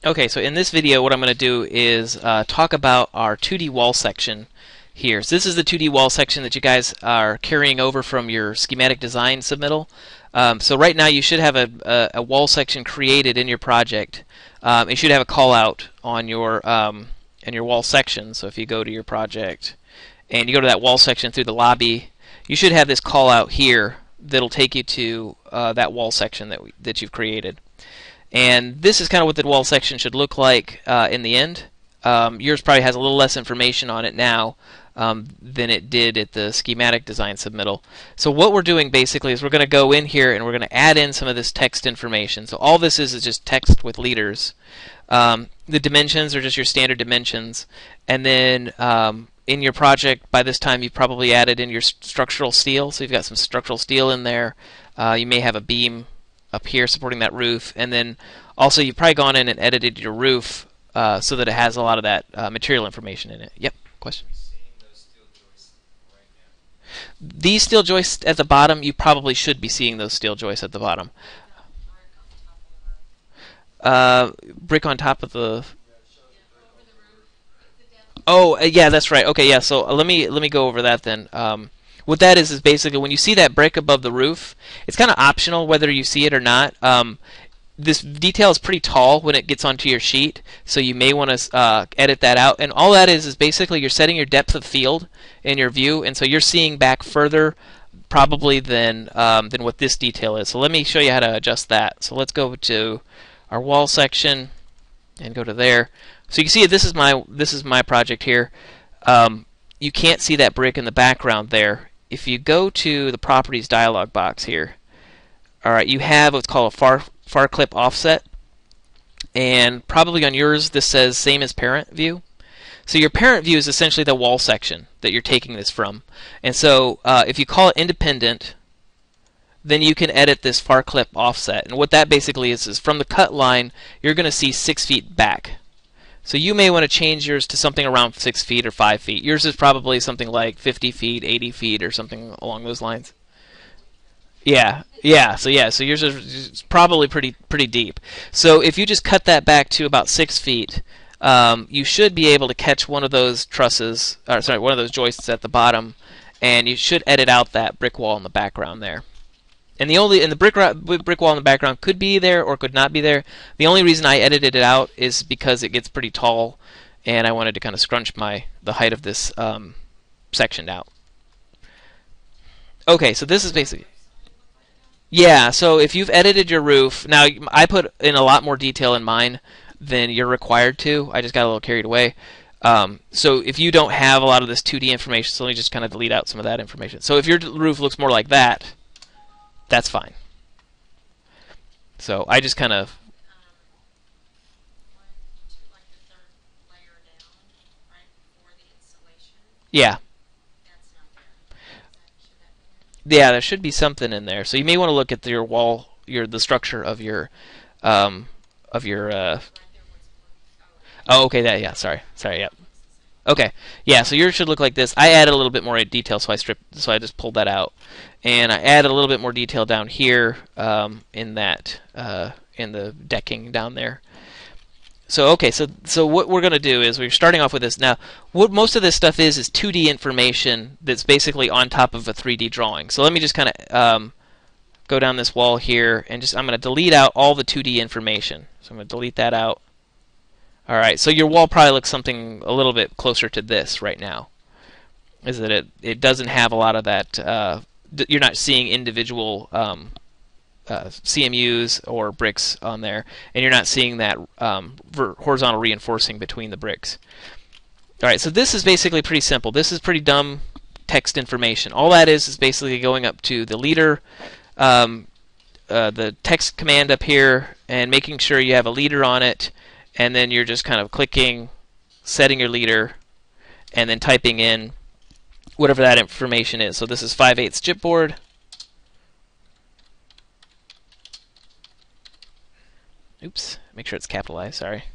Okay, so in this video what I'm going to do is talk about our 2D wall section here. So this is the 2D wall section that you guys are carrying over from your schematic design submittal. So right now you should have a wall section created in your project. You should have a call out on your wall section. So if you go to your project and you go to that wall section through the lobby, you should have this call out here that'll take you to that wall section that you've created. And this is kind of what the wall section should look like in the end. Yours probably has a little less information on it now than it did at the schematic design submittal. So what we're doing basically is we're going to go in here and we're going to add in some of this text information. So all this is just text with leaders. The dimensions are just your standard dimensions. And then in your project, by this time you've probably added in your structural steel. So you've got some structural steel in there. You may have a beam up here supporting that roof, and then also you've probably gone in and edited your roof so that it has a lot of that material information in it. Yep, question? These steel joists at the bottom, you probably should be seeing those steel joists at the bottom. Brick on top of the. Oh, yeah, that's right. Okay, yeah. So let me go over that then. What that is basically when you see that brick above the roof, it's kind of optional whether you see it or not. This detail is pretty tall when it gets onto your sheet, so you may want to edit that out. And all that is basically you're setting your depth of field in your view, and so you're seeing back further probably than what this detail is. So let me show you how to adjust that. So let's go to our wall section and go to there. So you can see this is my project here. You can't see that brick in the background there. If you go to the properties dialog box here, all right, you have what's called a far clip offset, and probably on yours this says same as parent view. So your parent view is essentially the wall section that you're taking this from, and so if you call it independent, then you can edit this far clip offset. And what that basically is from the cut line you're going to see 6 feet back. So you may want to change yours to something around 6 feet or 5 feet. Yours is probably something like 50 feet, 80 feet, or something along those lines. Yeah. So yours is probably pretty deep. So if you just cut that back to about 6 feet, you should be able to catch one of those trusses, or sorry, one of those joists at the bottom, and you should edit out that brick wall in the background there. And the brick wall in the background could be there or could not be there. The only reason I edited it out is because it gets pretty tall, and I wanted to kind of scrunch the height of this section out. Okay, so this is basically. Yeah, so if you've edited your roof, now I put in a lot more detail in mine than you're required to. I just got a little carried away. So if you don't have a lot of this 2D information, so let me just kind of delete out some of that information. So if your roof looks more like that, that's fine. So I just kind of. Yeah. Yeah, there should be something in there. So you may want to look at your wall, the structure of your. Oh, okay. Yeah. Sorry. Yeah. Okay, yeah. So yours should look like this. I added a little bit more detail, so I just pulled that out, and I added a little bit more detail down here in the decking down there. So okay, so what we're gonna do is we're starting off with this now. What most of this stuff is 2D information that's basically on top of a 3D drawing. So let me just kind of go down this wall here, and I'm gonna delete out all the 2D information. So I'm gonna delete that out. All right, so your wall probably looks something a little bit closer to this right now. Is that it doesn't have a lot of that. You're not seeing individual CMUs or bricks on there, and you're not seeing that horizontal reinforcing between the bricks. All right, so this is basically pretty simple. This is pretty dumb text information. All that is basically going up to the leader, the text command up here, and making sure you have a leader on it. And then you're just kind of clicking, setting your leader, and then typing in whatever that information is. So this is 5/8 chipboard. Oops, make sure it's capitalized, sorry.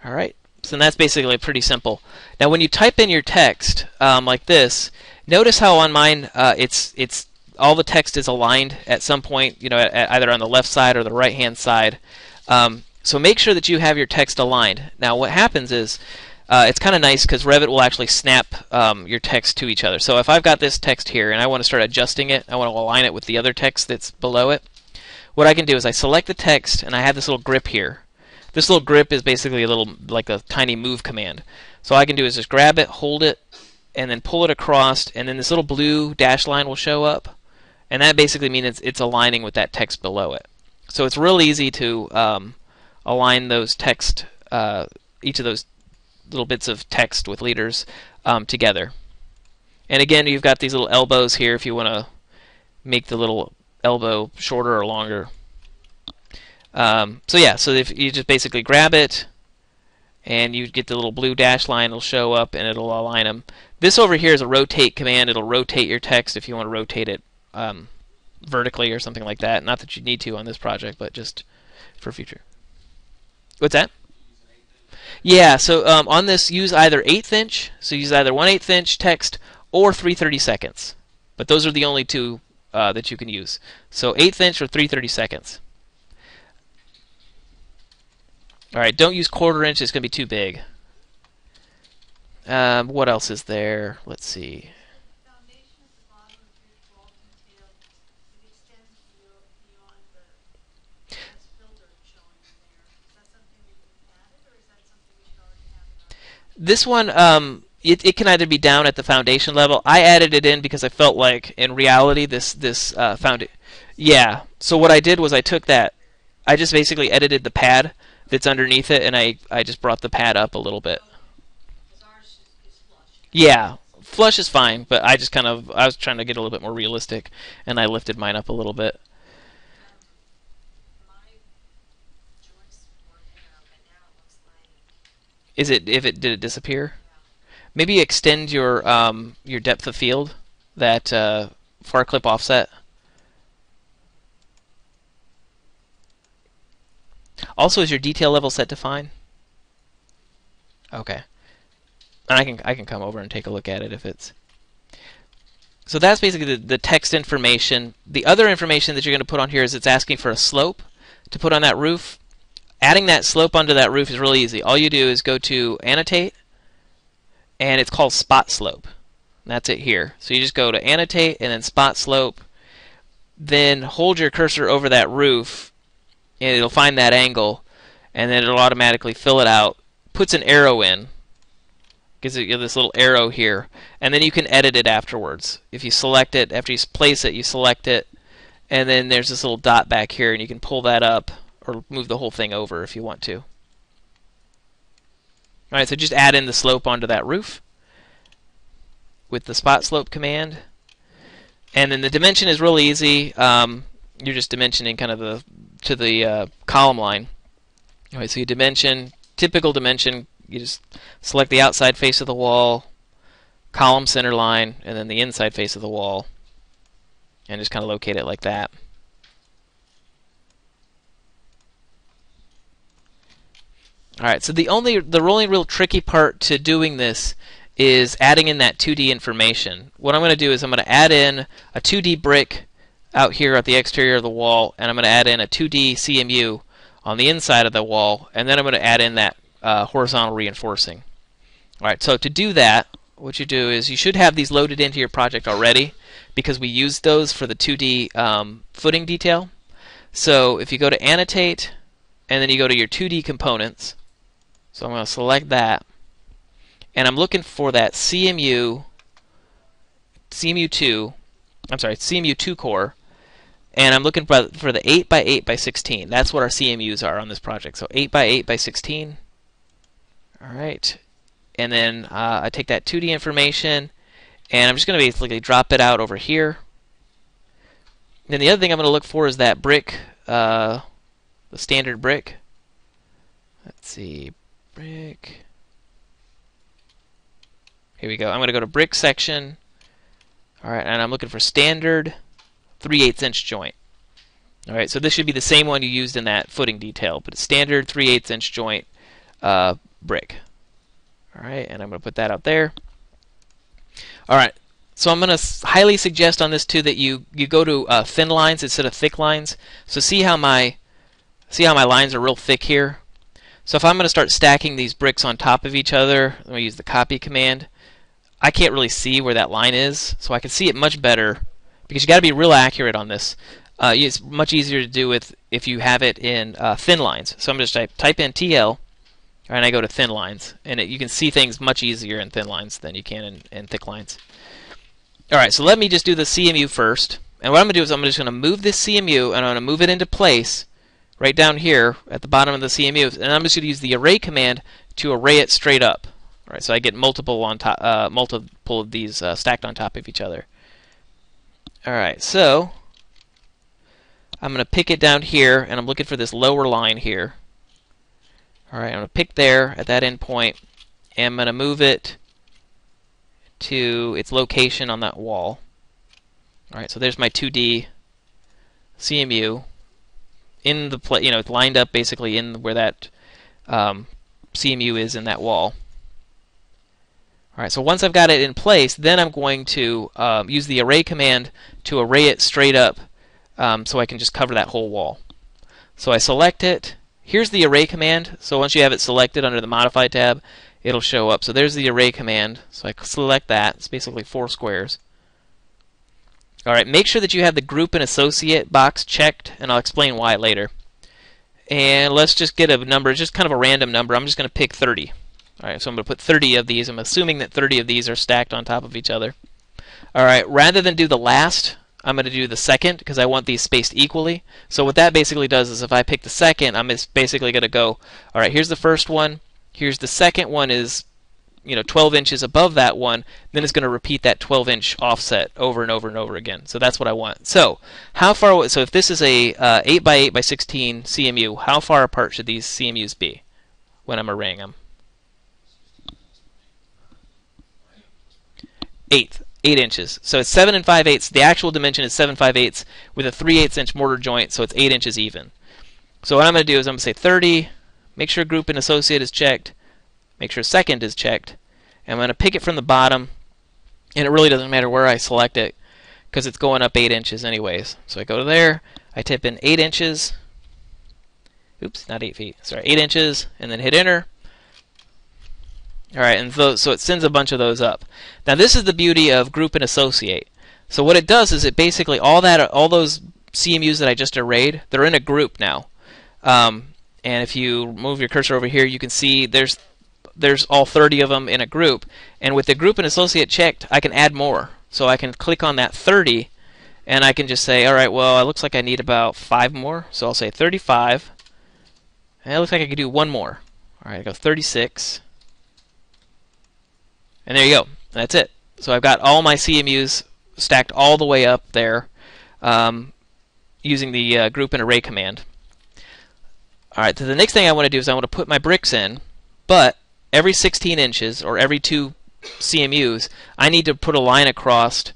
All right, So that's basically pretty simple. Now when you type in your text like this, notice how on mine it's all the text is aligned at some point, either on the left side or the right hand side. So make sure that you have your text aligned. Now what happens is it's kind of nice because Revit will actually snap your text to each other. So if I've got this text here and I want to start adjusting it, I want to align it with the other text that's below it, what I can do is I select the text and I have this little grip here. This little grip is basically like a tiny move command. So all I can do is just grab it, hold it, and then pull it across, and then this little blue dash line will show up, and that basically means it's aligning with that text below it. So it's real easy to align those text, each of those little bits of text with leaders together. And again, you've got these little elbows here if you want to make the little elbow shorter or longer. So if you just basically grab it and you get the little blue dash line, it'll show up and it'll align them. This over here is a rotate command. It'll rotate your text if you want to rotate it vertically or something like that. Not that you need to on this project, but just for future. What's that? Yeah, so on this, use either 1/8 inch, so use either 1/8 inch text or 3/32. But those are the only two that you can use. So 1/8 inch or 3/32. Alright, don't use 1/4 inch, it's going to be too big. What else is there? Let's see. This one, it can either be down at the foundation level. I added it in because I felt like, in reality, this foundation. Yeah. So what I did was I took that. I just basically edited the pad that's underneath it, and I just brought the pad up a little bit. Yeah, flush is fine, but I was trying to get a little bit more realistic, and I lifted mine up a little bit. Did it disappear? Maybe extend your depth of field, that far clip offset. Also, is your detail level set to fine? Okay. And I can come over and take a look at it if it's. So that's basically the text information. The other information that you're going to put on here is it's asking for a slope to put on that roof. Adding that slope onto that roof is really easy. All you do is go to annotate, and it's called spot slope. And that's it here. So you just go to annotate and then spot slope. Then hold your cursor over that roof, and it'll find that angle, and then it'll automatically fill it out. Puts an arrow in. Gives it this little arrow here, and then you can edit it afterwards. If you select it, after you place it, you select it, and then there's this little dot back here, and you can pull that up or move the whole thing over if you want to. Alright, so just add in the slope onto that roof with the spot slope command. And then the dimension is really easy. You're just dimensioning kind of to the column line. Alright, so you dimension, typical dimension, you just select the outside face of the wall, column center line, and then the inside face of the wall, and just kind of locate it like that. Alright, so the only real tricky part to doing this is adding in that 2D information. What I'm going to do is I'm going to add in a 2D brick out here at the exterior of the wall, and I'm going to add in a 2D CMU on the inside of the wall, and then I'm going to add in that horizontal reinforcing. Alright, so to do that, what you do is you should have these loaded into your project already because we used those for the 2D footing detail. So if you go to annotate and then you go to your 2D components, so I'm going to select that, and I'm looking for that CMU2 core, and I'm looking for the 8x8x16. That's what our CMUs are on this project. So 8x8x16. Alright, and then I take that 2D information, and I'm just going to basically drop it out over here. Then the other thing I'm going to look for is that brick, the standard brick. Let's see, brick. Here we go. I'm going to go to brick section. Alright, and I'm looking for standard 3/8 inch joint. Alright, so this should be the same one you used in that footing detail, but it's standard 3/8 inch joint brick. Alright, and I'm going to put that out there. Alright, so I'm going to highly suggest on this too that you go to thin lines instead of thick lines. So see how my lines are real thick here? So if I'm going to start stacking these bricks on top of each other, let me use the copy command. I can't really see where that line is, so I can see it much better because you got to be real accurate on this. It's much easier to do with if you have it in thin lines. So I'm just type in TL, and I go to thin lines, and you can see things much easier in thin lines than you can in thick lines. All right, so let me just do the CMU first. And what I'm going to do is I'm just going to move this CMU, and I'm going to move it into place right down here at the bottom of the CMU, and I'm just going to use the array command to array it straight up. All right, so I get multiple of these stacked on top of each other. All right, so I'm going to pick it down here, and I'm looking for this lower line here. All right, I'm going to pick there at that endpoint, and I'm going to move it to its location on that wall. All right, so there's my 2D CMU in the it's lined up basically in where that CMU is in that wall. All right, so once I've got it in place, then I'm going to use the array command to array it straight up, so I can just cover that whole wall. So I select it. Here's the array command. So once you have it selected under the Modify tab, it'll show up. So there's the array command. So I select that. It's basically 4 squares. All right, make sure that you have the group and associate box checked, and I'll explain why later. And let's just get a number, just kind of a random number. I'm just going to pick 30. All right, so I'm going to put 30 of these. I'm assuming that 30 of these are stacked on top of each other. All right, rather than do the last, I'm going to do the second because I want these spaced equally. So what that basically does is if I pick the second, I'm just basically going to go, all right, here's the first one. Here's the second one is 12 inches above that one, then it's going to repeat that 12-inch offset over and over and over again. So that's what I want. So how far? So if this is a 8 by 8 by 16 CMU, how far apart should these CMUs be when I'm arraying them? 8 inches. So it's 7 5/8. The actual dimension is 7 5/8 with a 3/8 inch mortar joint, so it's 8 inches even. So what I'm going to do is I'm going to say 30. Make sure group and associate is checked. Make sure second is checked. And I'm going to pick it from the bottom, and it really doesn't matter where I select it because it's going up 8 inches anyways. So I go to there, I type in 8 inches. Oops, not 8 feet. Sorry, 8 inches, and then hit enter. All right, and so it sends a bunch of those up. Now this is the beauty of group and associate. So what it does is it basically all those CMUs that I just arrayed, they're in a group now. And if you move your cursor over here, you can see there's all 30 of them in a group. And with the group and associate checked, I can add more. So I can click on that 30, and I can just say, all right, well, it looks like I need about 5 more. So I'll say 35. And it looks like I could do 1 more. All right, I go 36. And there you go. That's it. So I've got all my CMUs stacked all the way up there using the group and array command. All right, so the next thing I want to do is I want to put my bricks in, but every 16 inches or every 2 CMUs, I need to put a line across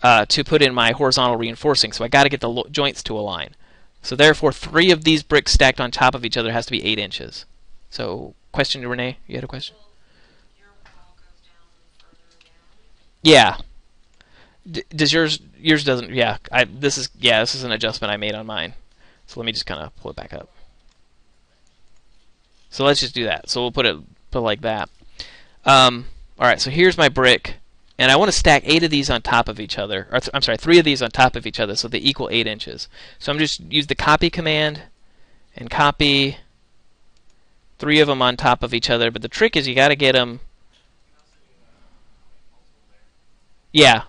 to put in my horizontal reinforcing. So I got to get the joints to align. So therefore, 3 of these bricks stacked on top of each other has to be 8 inches. So, question, Renee? You had a question? Yeah. Does yours doesn't? Yeah. This is an adjustment I made on mine. So let me just kind of pull it back up. So let's just do that. So we'll put it like that. All right. So here's my brick, and I want to stack 8 of these on top of each other. Or I'm sorry, 3 of these on top of each other, so they equal 8 inches. So I'm just use the copy command and copy 3 of them on top of each other. But the trick is you got to get them. Yeah.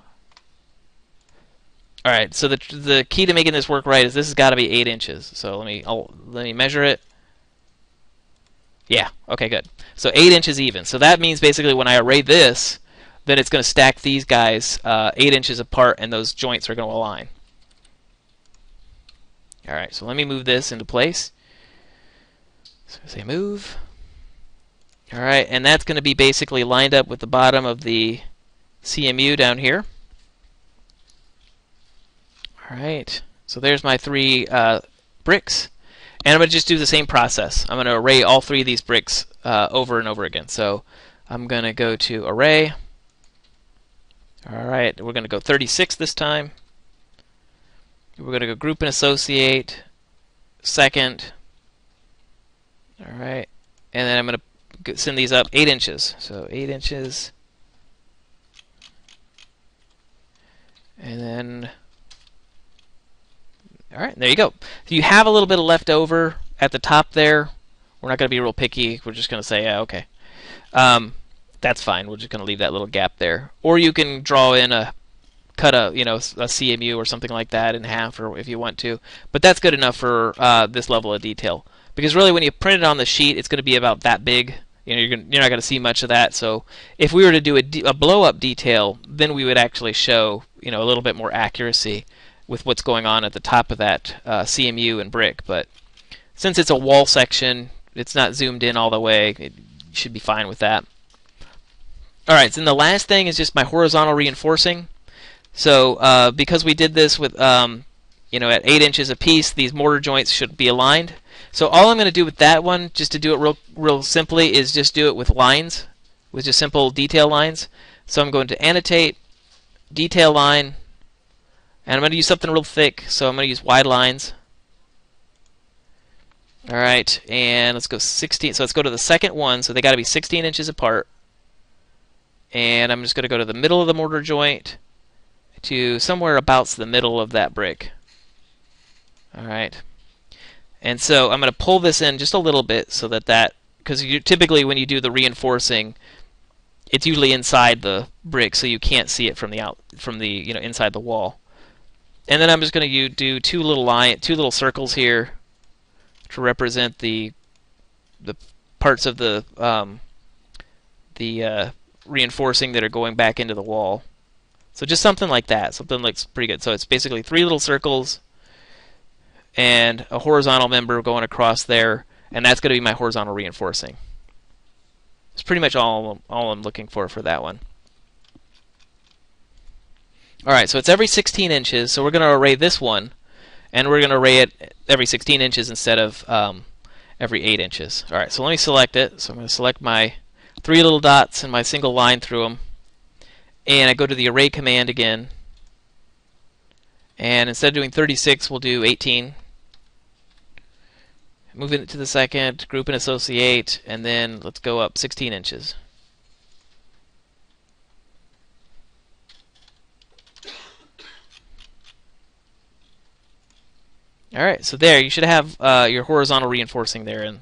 All right. So the key to making this work right is this has got to be 8 inches. So let me measure it. Yeah. Okay. Good. So 8 inches even. So that means basically when I array this, then it's going to stack these guys 8 inches apart, and those joints are going to align. All right. So let me move this into place. So say move. All right, and that's going to be basically lined up with the bottom of the CMU down here. All right, so there's my 3 bricks, and I'm going to just do the same process. I'm going to array all 3 of these bricks over and over again. So I'm going to go to Array. All right, we're going to go 36 this time. We're going to go Group and Associate, second. All right, and then I'm going to send these up 8 inches. So 8 inches. And then, all right, there you go. So you have a little bit of left over at the top there. We're not going to be real picky. We're just going to say, yeah, okay. That's fine. We're just going to leave that little gap there. Or you can draw in cut a CMU or something like that in half, or if you want to. But that's good enough for this level of detail. Because really, when you print it on the sheet, it's going to be about that big. You're not going to see much of that. So if we were to do a blow-up detail, then we would actually show a little bit more accuracy with what's going on at the top of that CMU and brick. But since it's a wall section, it's not zoomed in all the way. It should be fine with that. All right, so then the last thing is just my horizontal reinforcing. So because we did this with at 8 inches apiece, these mortar joints should be aligned. So all I'm going to do with that one, just to do it real simply, is just do it with lines, with just simple detail lines. So I'm going to annotate, detail line, and I'm going to use something real thick, so I'm going to use wide lines. All right, and let's go 16. So let's go to the second one. So they got to be 16 inches apart. And I'm just going to go to the middle of the mortar joint to somewhere about the middle of that brick. All right. And so I'm going to pull this in just a little bit so that because typically when you do the reinforcing, it's usually inside the brick, so you can't see it from the inside the wall. And then I'm just going to do two little circles here to represent the parts of the reinforcing that are going back into the wall. So just something like that. Something looks pretty good. So it's basically 3 little circles and a horizontal member going across there, and that's going to be my horizontal reinforcing. It's pretty much all I'm looking for that one. All right, so it's every 16 inches. So we're going to array this one, and we're going to array it every 16 inches instead of every 8 inches. All right, so let me select it. So I'm going to select my 3 little dots and my single line through them. And I go to the array command again. And instead of doing 36, we'll do 18. Move it to the second, group and associate, and then let's go up 16 inches. Alright, so there, you should have your horizontal reinforcing there and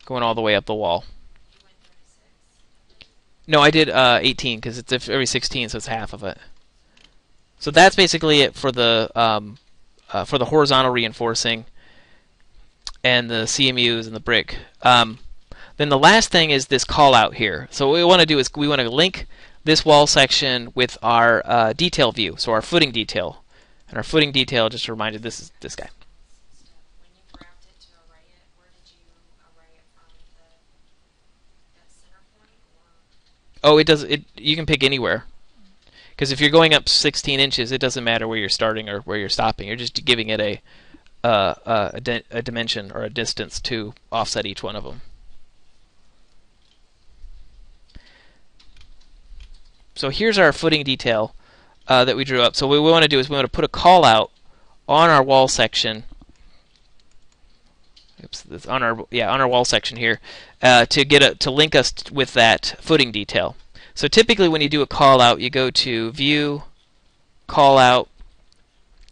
going all the way up the wall. No, I did 18 because it's every 16, so it's half of it. So that's basically it for the horizontal reinforcing and the CMUs and the brick. Then the last thing is this call out here. So what we want to do is we want to link this wall section with our detail view, so our footing detail. And our footing detail, just a reminder, this is this guy. When you grabbed it to array it, where did you array it from? That center point? Oh, it does. You can pick anywhere. Because if you're going up 16 inches, it doesn't matter where you're starting or where you're stopping. You're just giving it a dimension or a distance to offset each one of them. So here's our footing detail that we drew up. So what we want to do is we want to put a call out on our wall section. Oops, this on our wall section here to link us with that footing detail. So typically when you do a call out, you go to View, Call Out,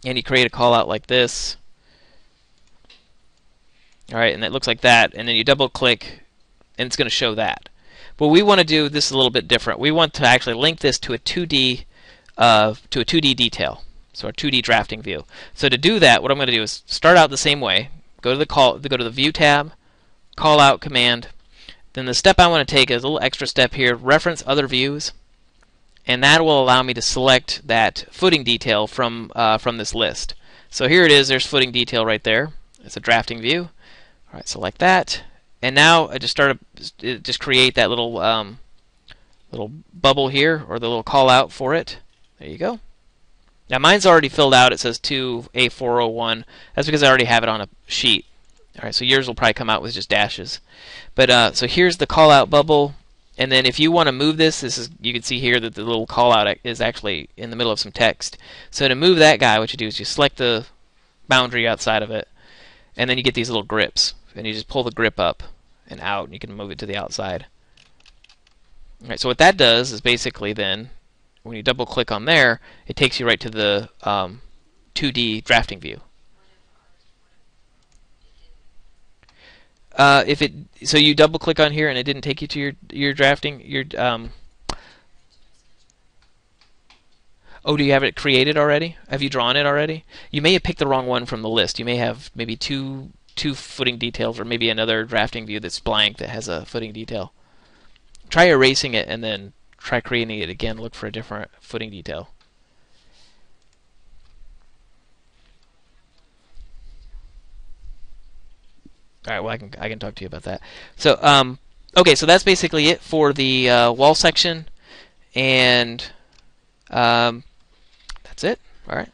and you create a call out like this. All right, and it looks like that, and then you double click, and it's going to show that. But we want to do this a little bit different. We want to actually link this to a 2D detail, so a 2D drafting view. So to do that, what I'm going to do is start out the same way. Go to the View tab, Call Out command. Then the step I want to take is a little extra step here, reference other views, and that will allow me to select that footing detail from this list. So here it is. There's footing detail right there. It's a drafting view. All right, select that, and now I just create that little little bubble here, or the little call out for it. There you go. Now mine's already filled out. It says 2A401. That's because I already have it on a sheet. All right, so yours will probably come out with just dashes. But so here's the call out bubble. And then if you want to move this, you can see here that the little call out is actually in the middle of some text. So to move that guy, what you do is you select the boundary outside of it, and then you get these little grips, and you just pull the grip up and out, and you can move it to the outside. All right, so what that does is basically then, when you double click on there, it takes you right to the 2D drafting view. If it so you double click on here and it didn't take you to your drafting your oh, do you have it created already? Have you drawn it already? You may have picked the wrong one from the list. You may have maybe two footing details, or maybe another drafting view that's blank that has a footing detail. Try erasing it and then try creating it again. Look for a different footing detail. All right, well I can talk to you about that. So okay, so that's basically it for the wall section, and that's it. All right.